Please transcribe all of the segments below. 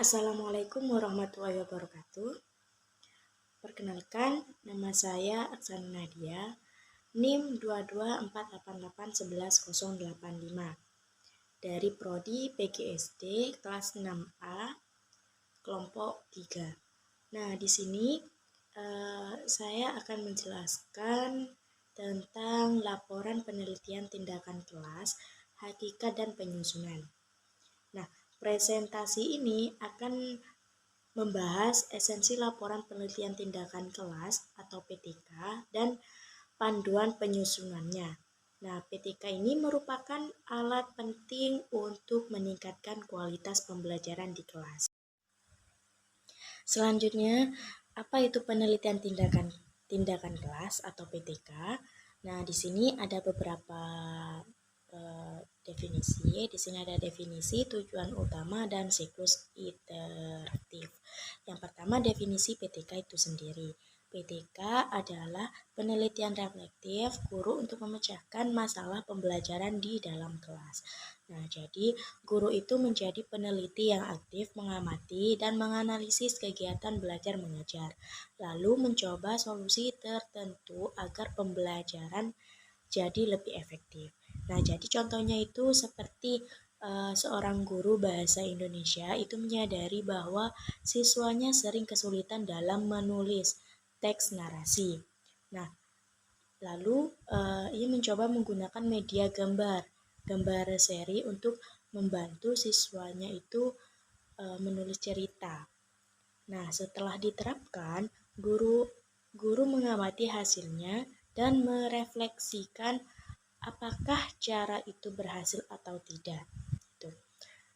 Assalamualaikum warahmatullahi wabarakatuh. Perkenalkan, nama saya Aksan Nadia, NIM 2248811085 dari Prodi PGSD kelas 6A, kelompok 3. Nah, di sini saya akan menjelaskan tentang laporan penelitian tindakan kelas, hakikat dan penyusunan. Nah, presentasi ini akan membahas esensi laporan penelitian tindakan kelas atau PTK dan panduan penyusunannya. Nah, PTK ini merupakan alat penting untuk meningkatkan kualitas pembelajaran di kelas. Selanjutnya, apa itu penelitian tindakan kelas atau PTK? Nah, di sini ada beberapa definisi. Di sini ada definisi, tujuan utama, dan siklus iteratif. Yang pertama, definisi PTK itu sendiri. PTK adalah penelitian reflektif guru untuk memecahkan masalah pembelajaran di dalam kelas. Nah, jadi guru itu menjadi peneliti yang aktif mengamati dan menganalisis kegiatan belajar mengajar, lalu mencoba solusi tertentu agar pembelajaran jadi lebih efektif. Nah, jadi contohnya itu seperti seorang guru bahasa Indonesia itu menyadari bahwa siswanya sering kesulitan dalam menulis teks narasi. Nah, lalu ia mencoba menggunakan media gambar seri untuk membantu siswanya itu menulis cerita. Nah, setelah diterapkan, guru mengamati hasilnya dan merefleksikan apakah cara itu berhasil atau tidak.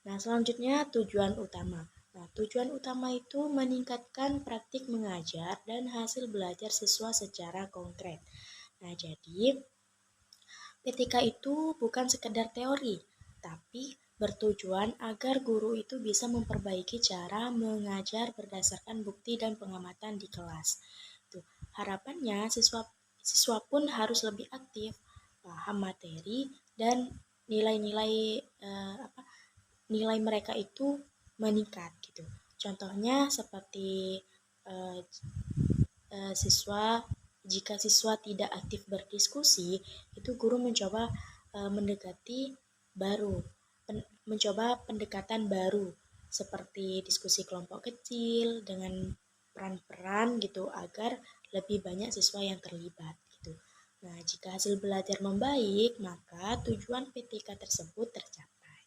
Nah, selanjutnya tujuan utama. Nah, tujuan utama itu meningkatkan praktik mengajar dan hasil belajar siswa secara konkret. Nah, jadi PTK itu bukan sekedar teori, tapi bertujuan agar guru itu bisa memperbaiki cara mengajar berdasarkan bukti dan pengamatan di kelas. Harapannya siswa pun harus lebih aktif, paham materi, dan nilai mereka itu meningkat gitu. Contohnya seperti jika siswa tidak aktif berdiskusi, itu guru mencoba mencoba pendekatan baru seperti diskusi kelompok kecil dengan peran-peran gitu agar lebih banyak siswa yang terlibat gitu. Nah, jika hasil belajar membaik, maka tujuan PTK tersebut tercapai.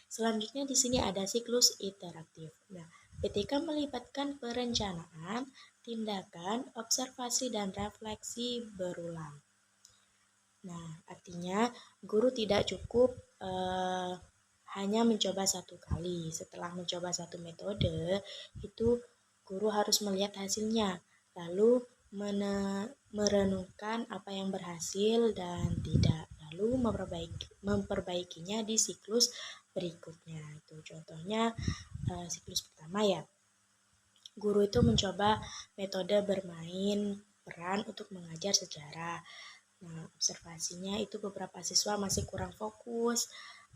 Selanjutnya di sini ada siklus iteratif. Nah, PTK melibatkan perencanaan, tindakan, observasi, dan refleksi berulang. Nah, artinya guru tidak cukup hanya mencoba satu kali. Setelah mencoba satu metode, itu guru harus melihat hasilnya, lalu merenungkan apa yang berhasil dan tidak, lalu memperbaikinya di siklus berikutnya. Itu contohnya siklus pertama ya. Guru itu mencoba metode bermain peran untuk mengajar sejarah. Nah, observasinya itu beberapa siswa masih kurang fokus,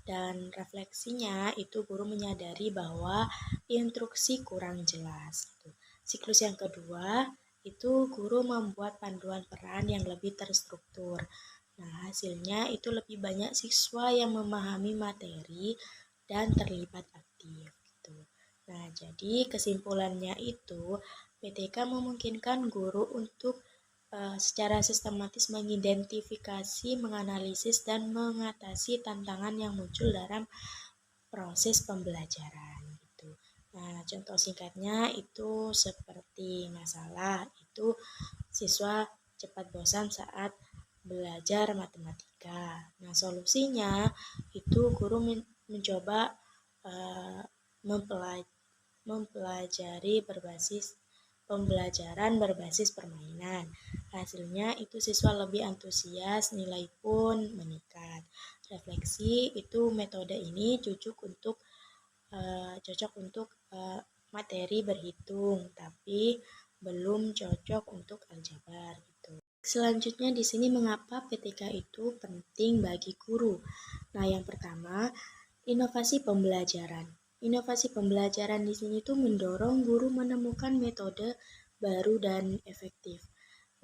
dan refleksinya itu guru menyadari bahwa instruksi kurang jelas. Siklus yang kedua itu guru membuat panduan peran yang lebih terstruktur. Nah, hasilnya itu lebih banyak siswa yang memahami materi dan terlibat aktif. Gitu. Nah, jadi kesimpulannya itu PTK memungkinkan guru untuk secara sistematis mengidentifikasi, menganalisis, dan mengatasi tantangan yang muncul dalam proses pembelajaran. Gitu. Nah, contoh singkatnya itu seperti masalah itu siswa cepat bosan saat belajar matematika. Nah, solusinya itu guru mencoba mempelajari pembelajaran berbasis permainan. Hasilnya itu siswa lebih antusias, nilai pun meningkat. Refleksi itu metode ini cocok untuk materi berhitung, tapi belum cocok untuk aljabar gitu. Selanjutnya di sini mengapa PTK itu penting bagi guru. Nah, yang pertama, inovasi pembelajaran. Inovasi pembelajaran di sini tuh mendorong guru menemukan metode baru dan efektif.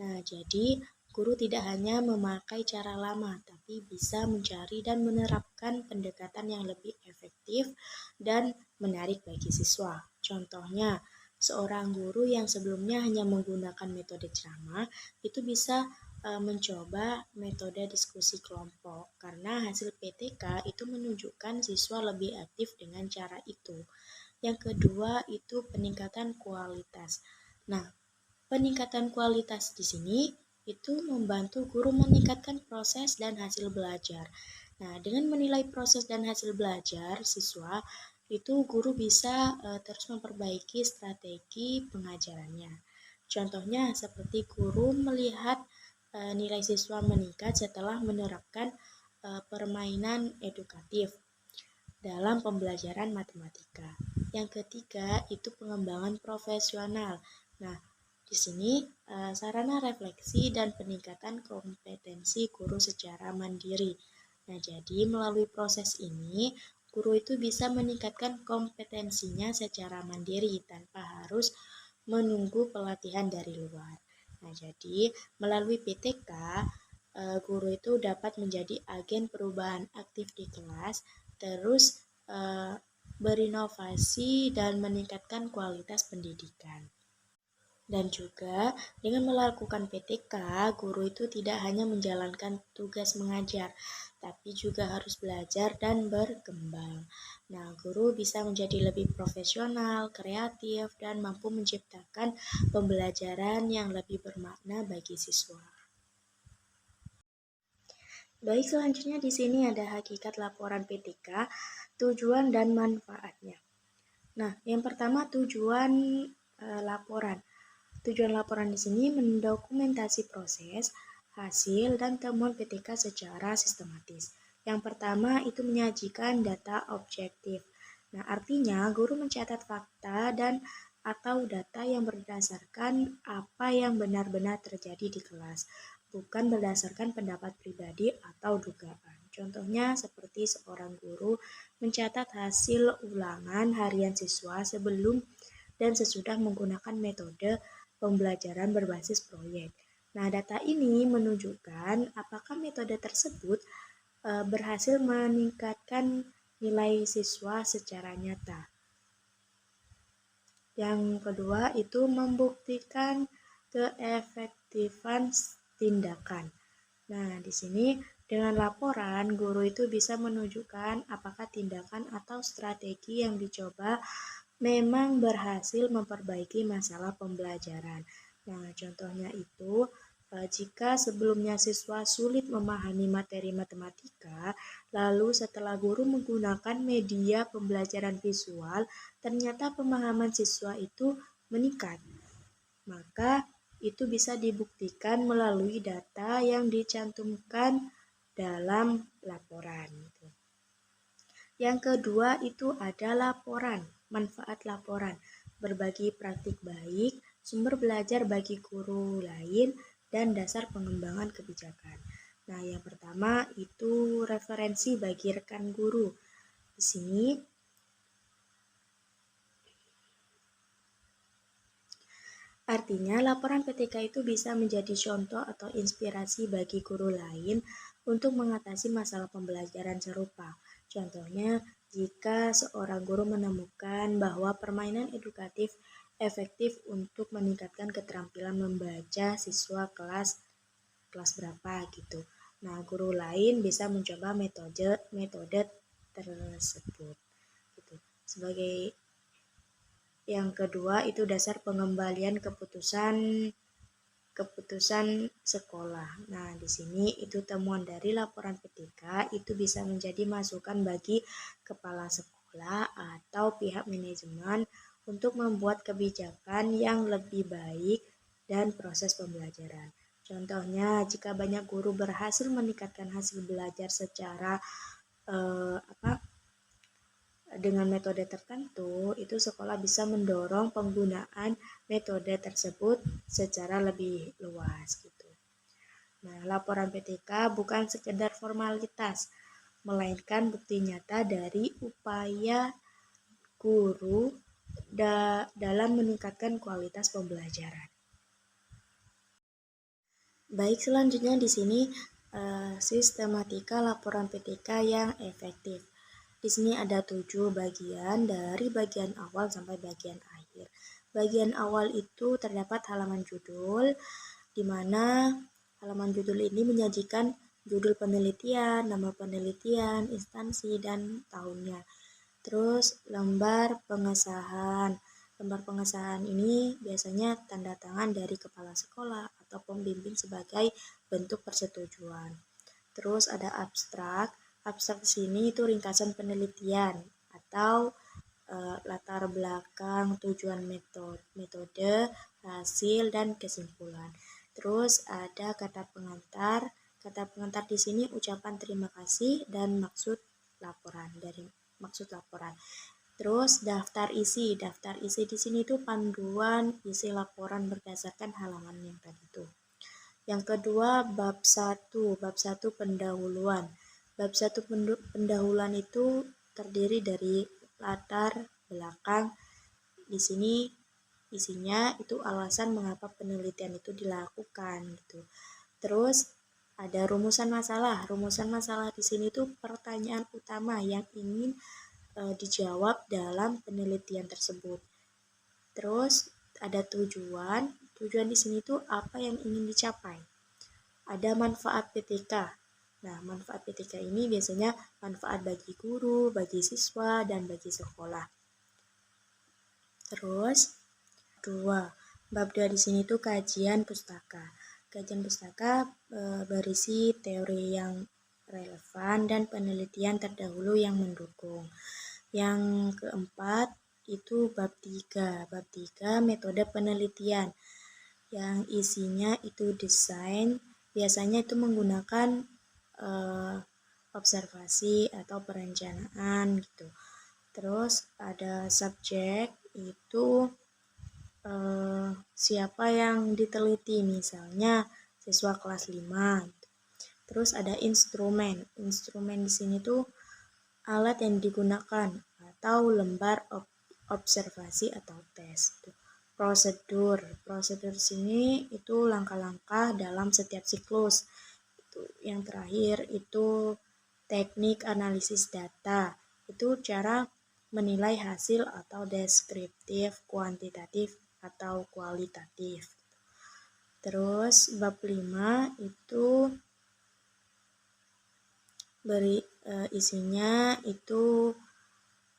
Nah, jadi guru tidak hanya memakai cara lama, tapi bisa mencari dan menerapkan pendekatan yang lebih efektif dan menarik bagi siswa. Contohnya, seorang guru yang sebelumnya hanya menggunakan metode ceramah itu bisa mencoba metode diskusi kelompok karena hasil PTK itu menunjukkan siswa lebih aktif dengan cara itu. Yang kedua itu peningkatan kualitas. Nah, peningkatan kualitas di sini itu membantu guru meningkatkan proses dan hasil belajar. Nah, dengan menilai proses dan hasil belajar siswa, itu guru bisa terus memperbaiki strategi pengajarannya. Contohnya seperti guru melihat nilai siswa meningkat setelah menerapkan permainan edukatif dalam pembelajaran matematika. Yang ketiga itu pengembangan profesional. Nah, di sini sarana refleksi dan peningkatan kompetensi guru secara mandiri. Nah, jadi melalui proses ini, guru itu bisa meningkatkan kompetensinya secara mandiri tanpa harus menunggu pelatihan dari luar. Nah, jadi melalui PTK, guru itu dapat menjadi agen perubahan aktif di kelas, terus berinovasi dan meningkatkan kualitas pendidikan. Dan juga dengan melakukan PTK, guru itu tidak hanya menjalankan tugas mengajar, tapi juga harus belajar dan berkembang. Nah, guru bisa menjadi lebih profesional, kreatif, dan mampu menciptakan pembelajaran yang lebih bermakna bagi siswa. Baik, selanjutnya di sini ada hakikat laporan PTK, tujuan dan manfaatnya. Nah, yang pertama tujuan laporan. Tujuan laporan di sini mendokumentasi proses, hasil, dan temuan PTK secara sistematis. Yang pertama itu menyajikan data objektif. Nah, artinya guru mencatat fakta dan atau data yang berdasarkan apa yang benar-benar terjadi di kelas, bukan berdasarkan pendapat pribadi atau dugaan. Contohnya seperti seorang guru mencatat hasil ulangan harian siswa sebelum dan sesudah menggunakan metode pembelajaran berbasis proyek. Nah, data ini menunjukkan apakah metode tersebut berhasil meningkatkan nilai siswa secara nyata. Yang kedua itu membuktikan keefektifan tindakan. Nah, di sini dengan laporan, guru itu bisa menunjukkan apakah tindakan atau strategi yang dicoba memang berhasil memperbaiki masalah pembelajaran. Nah, contohnya itu, jika sebelumnya siswa sulit memahami materi matematika, lalu setelah guru menggunakan media pembelajaran visual, ternyata pemahaman siswa itu meningkat. Maka itu bisa dibuktikan melalui data yang dicantumkan dalam laporan. Yang kedua itu ada laporan, manfaat laporan, berbagi praktik baik, sumber belajar bagi guru lain, dan dasar pengembangan kebijakan. Nah, yang pertama itu referensi bagi rekan guru. Di sini artinya, laporan PTK itu bisa menjadi contoh atau inspirasi bagi guru lain untuk mengatasi masalah pembelajaran serupa. Contohnya, jika seorang guru menemukan bahwa permainan edukatif efektif untuk meningkatkan keterampilan membaca siswa kelas berapa gitu. Nah, guru lain bisa mencoba metode tersebut gitu. Sebagai yang kedua itu dasar pengembalian keputusan sekolah. Nah, di sini itu temuan dari laporan PTK itu bisa menjadi masukan bagi kepala sekolah atau pihak manajemen untuk membuat kebijakan yang lebih baik dan proses pembelajaran. Contohnya, jika banyak guru berhasil meningkatkan hasil belajar secara dengan metode tertentu, itu sekolah bisa mendorong penggunaan metode tersebut secara lebih luas gitu. Nah, laporan PTK bukan sekedar formalitas, melainkan bukti nyata dari upaya guru dalam meningkatkan kualitas pembelajaran. Baik, selanjutnya di sini sistematika laporan PTK yang efektif. Di sini ada 7 bagian dari bagian awal sampai bagian akhir. Bagian awal itu terdapat halaman judul, di mana halaman judul ini menyajikan judul penelitian, nama penelitian, instansi, dan tahunnya. Terus lembar pengesahan. Lembar pengesahan ini biasanya tanda tangan dari kepala sekolah atau pembimbing sebagai bentuk persetujuan. Terus ada abstrak. Abstrak di sini itu ringkasan penelitian atau latar belakang, tujuan metode, hasil, dan kesimpulan. Terus ada kata pengantar. Kata pengantar di sini ucapan terima kasih dan maksud laporan. Terus daftar isi. Daftar isi di sini itu panduan isi laporan berdasarkan halaman yang tadi itu. Yang kedua, bab 1. Bab 1 pendahuluan. Bab 1 pendahuluan itu terdiri dari latar belakang. Di sini isinya itu alasan mengapa penelitian itu dilakukan gitu. Terus ada rumusan masalah. Rumusan masalah di sini tuh pertanyaan utama yang ingin dijawab dalam penelitian tersebut. Terus ada tujuan. Tujuan di sini tuh apa yang ingin dicapai. Ada manfaat PTK. Nah, manfaat PTK ini biasanya manfaat bagi guru, bagi siswa, dan bagi sekolah. Terus bab 2 di sini tuh kajian pustaka. Kajian pustaka berisi teori yang relevan dan penelitian terdahulu yang mendukung. Yang keempat itu bab 3. Bab 3 metode penelitian. Yang isinya itu desain, biasanya itu menggunakan observasi atau perencanaan gitu. Terus ada subjek, itu siapa yang diteliti, misalnya siswa kelas 5 gitu. Terus ada instrumen. Instrumen di sini tuh alat yang digunakan atau lembar observasi atau tes gitu. Prosedur sini itu langkah-langkah dalam setiap siklus. Yang terakhir itu teknik analisis data. Itu cara menilai hasil atau deskriptif, kuantitatif, atau kualitatif. Terus bab 5 itu isinya itu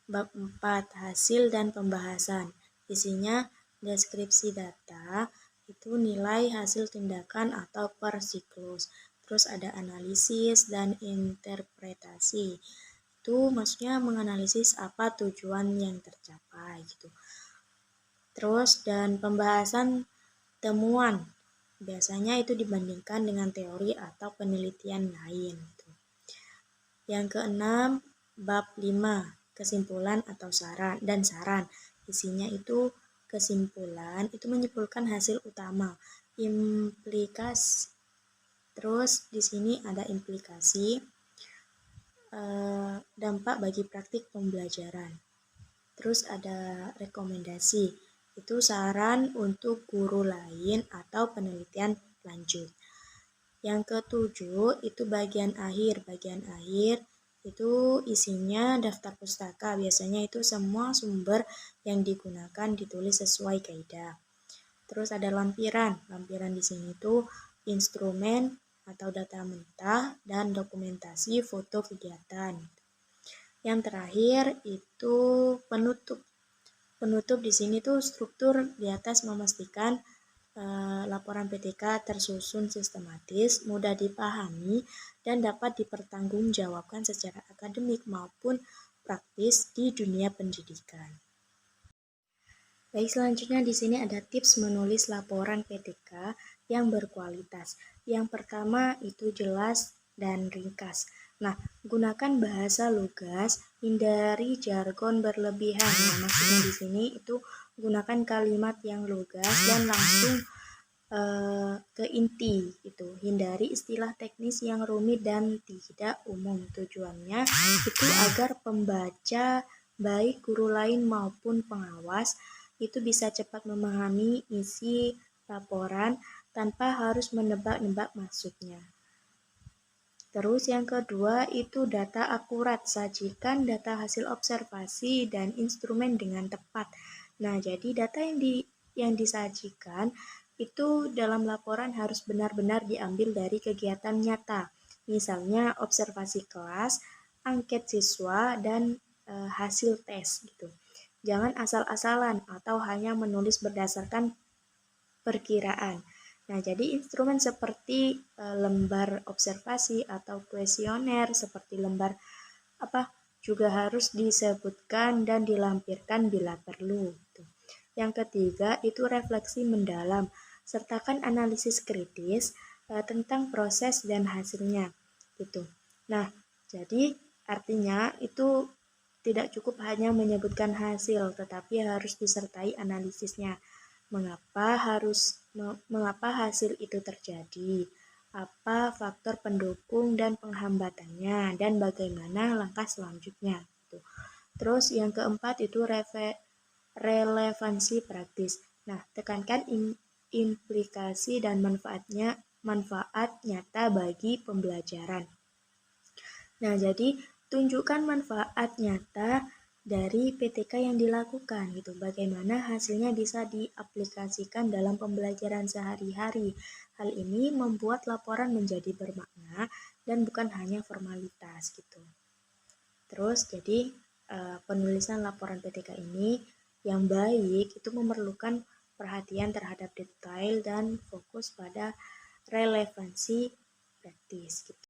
bab 4 hasil dan pembahasan. Isinya deskripsi data, itu nilai hasil tindakan atau per siklus. Terus ada analisis dan interpretasi. Itu maksudnya menganalisis apa tujuan yang tercapai gitu. Terus dan pembahasan temuan. Biasanya itu dibandingkan dengan teori atau penelitian lain gitu. Yang keenam, bab 5, kesimpulan atau saran. Isinya itu kesimpulan, itu menyimpulkan hasil utama. Terus di sini ada implikasi, dampak bagi praktik pembelajaran. Terus ada rekomendasi, itu saran untuk guru lain atau penelitian lanjut. Yang ketujuh itu bagian akhir. Bagian akhir itu isinya daftar pustaka. Biasanya itu semua sumber yang digunakan ditulis sesuai kaidah. Terus ada lampiran. Lampiran di sini itu instrumen atau data mentah dan dokumentasi foto kegiatan. Yang terakhir itu penutup. Penutup di sini tuh struktur di atas memastikan laporan PTK tersusun sistematis, mudah dipahami, dan dapat dipertanggungjawabkan secara akademik maupun praktis di dunia pendidikan. Baik, selanjutnya di sini ada tips menulis laporan PTK yang berkualitas. Yang pertama itu jelas dan ringkas. Nah, gunakan bahasa lugas, hindari jargon berlebihan. Nah, maksudnya di sini itu gunakan kalimat yang lugas dan langsung ke inti gitu. Hindari istilah teknis yang rumit dan tidak umum. Tujuannya itu agar pembaca baik guru lain maupun pengawas itu bisa cepat memahami isi laporan tanpa harus menebak-nebak maksudnya. Terus yang kedua itu data akurat, sajikan data hasil observasi dan instrumen dengan tepat. Nah, jadi data yang disajikan itu dalam laporan harus benar-benar diambil dari kegiatan nyata. Misalnya observasi kelas, angket siswa, dan hasil tes gitu. Jangan asal-asalan atau hanya menulis berdasarkan perkiraan. Nah, jadi instrumen seperti lembar observasi atau kuesioner seperti lembar apa juga harus disebutkan dan dilampirkan bila perlu. Yang ketiga itu refleksi mendalam, sertakan analisis kritis tentang proses dan hasilnya. Gitu. Nah, jadi artinya itu tidak cukup hanya menyebutkan hasil, tetapi harus disertai analisisnya. Mengapa hasil itu terjadi? Apa faktor pendukung dan penghambatannya, dan bagaimana langkah selanjutnya. Terus yang keempat itu relevansi praktis. Nah, tekankan implikasi dan manfaat nyata bagi pembelajaran. Nah, jadi tunjukkan manfaat nyata dari PTK yang dilakukan gitu. Bagaimana hasilnya bisa diaplikasikan dalam pembelajaran sehari-hari. Hal ini membuat laporan menjadi bermakna dan bukan hanya formalitas gitu. Terus jadi penulisan laporan PTK ini yang baik itu memerlukan perhatian terhadap detail dan fokus pada relevansi praktis gitu.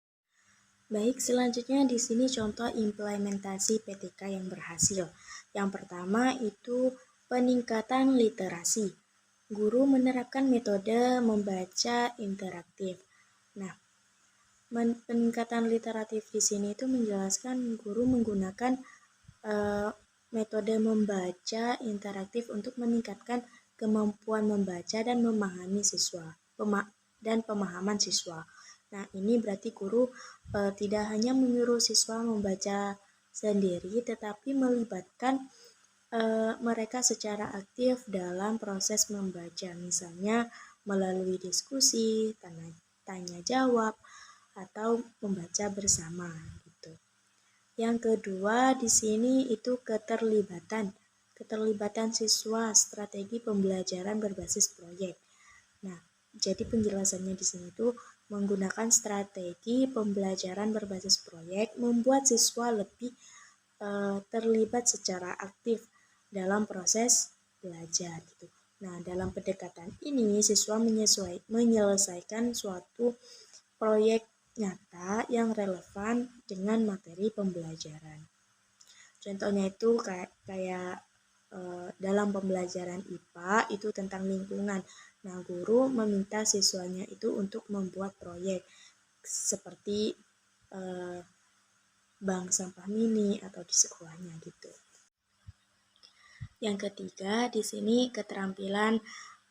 Baik, selanjutnya di sini contoh implementasi PTK yang berhasil. Yang pertama itu peningkatan literasi. Guru menerapkan metode membaca interaktif. Nah, peningkatan literatif di sini itu menjelaskan guru menggunakan metode membaca interaktif untuk meningkatkan kemampuan membaca dan memahami siswa dan pemahaman siswa. Nah, ini berarti guru tidak hanya menyuruh siswa membaca sendiri, tetapi melibatkan mereka secara aktif dalam proses membaca, misalnya melalui diskusi, tanya jawab, atau membaca bersama gitu. Yang kedua di sini itu keterlibatan siswa, strategi pembelajaran berbasis proyek. Nah, jadi penjelasannya di sini itu menggunakan strategi pembelajaran berbasis proyek membuat siswa lebih terlibat secara aktif dalam proses belajar gitu. Nah, dalam pendekatan ini siswa menyelesaikan suatu proyek nyata yang relevan dengan materi pembelajaran. Contohnya itu kayak dalam pembelajaran IPA itu tentang lingkungan. Nah, guru meminta siswanya itu untuk membuat proyek seperti bank sampah mini atau di sekolahnya gitu. Yang ketiga di sini keterampilan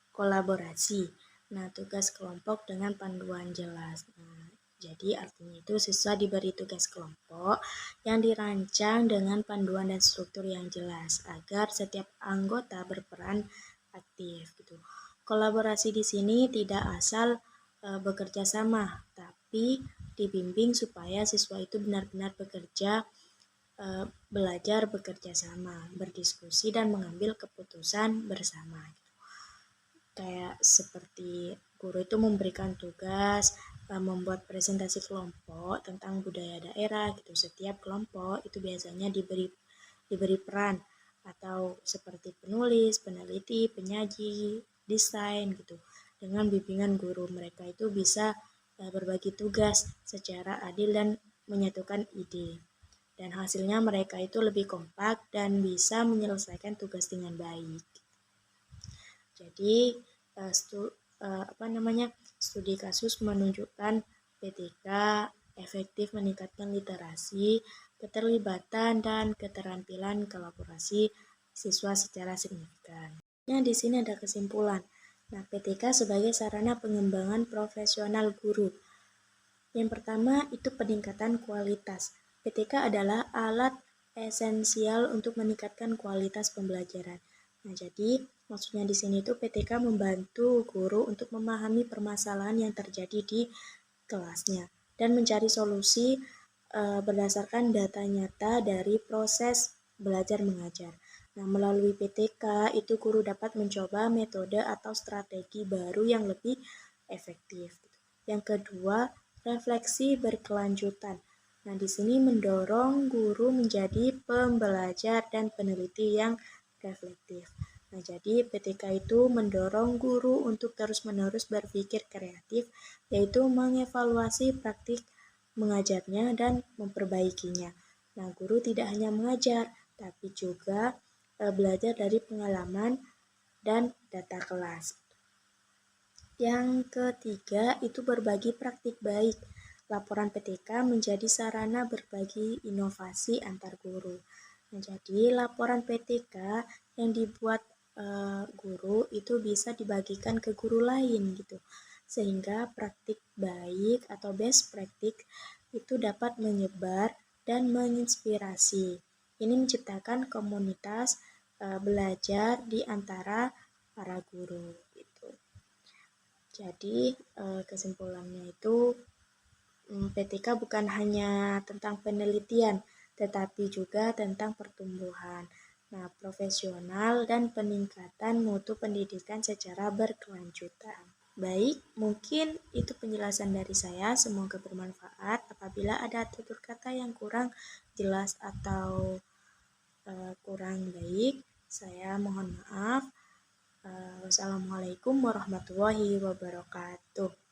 kolaborasi. Nah, tugas kelompok dengan panduan jelas. Nah, jadi artinya itu siswa diberi tugas kelompok yang dirancang dengan panduan dan struktur yang jelas agar setiap anggota berperan aktif gitu. Kolaborasi di sini tidak asal bekerja sama, tapi dibimbing supaya siswa itu benar-benar belajar bekerja sama, berdiskusi dan mengambil keputusan bersama. Kayak seperti guru itu memberikan tugas membuat presentasi kelompok tentang budaya daerah gitu. Setiap kelompok itu biasanya diberi peran atau seperti penulis, peneliti, penyaji, desain gitu. Dengan bimbingan guru mereka itu bisa berbagi tugas secara adil dan menyatukan ide. Dan hasilnya mereka itu lebih kompak dan bisa menyelesaikan tugas dengan baik. Jadi studi kasus menunjukkan PTK efektif meningkatkan literasi, keterlibatan dan keterampilan kolaborasi siswa secara signifikan. Nah, di sini ada kesimpulan. Nah, PTK sebagai sarana pengembangan profesional guru. Yang pertama itu peningkatan kualitas. PTK adalah alat esensial untuk meningkatkan kualitas pembelajaran. Nah, jadi maksudnya di sini tuh PTK membantu guru untuk memahami permasalahan yang terjadi di kelasnya dan mencari solusi berdasarkan data nyata dari proses belajar mengajar. Nah, melalui PTK itu guru dapat mencoba metode atau strategi baru yang lebih efektif. Yang kedua, refleksi berkelanjutan. Nah, di sini mendorong guru menjadi pembelajar dan peneliti yang reflektif. Nah, jadi PTK itu mendorong guru untuk terus-menerus berpikir kreatif, yaitu mengevaluasi praktik mengajarnya dan memperbaikinya. Nah, guru tidak hanya mengajar, tapi juga belajar dari pengalaman dan data kelas. Yang ketiga itu berbagi praktik baik. Laporan PTK menjadi sarana berbagi inovasi antar guru. Nah, jadi laporan PTK yang dibuat guru itu bisa dibagikan ke guru lain gitu. Sehingga praktik baik atau best practice itu dapat menyebar dan menginspirasi. Ini menciptakan komunitas belajar di antara para guru gitu. Jadi kesimpulannya itu PTK bukan hanya tentang penelitian, tetapi juga tentang pertumbuhan, profesional dan peningkatan mutu pendidikan secara berkelanjutan. Baik, mungkin itu penjelasan dari saya. Semoga bermanfaat. Apabila ada tutur kata yang kurang jelas atau kurang baik, saya mohon maaf. Wassalamualaikum warahmatullahi wabarakatuh.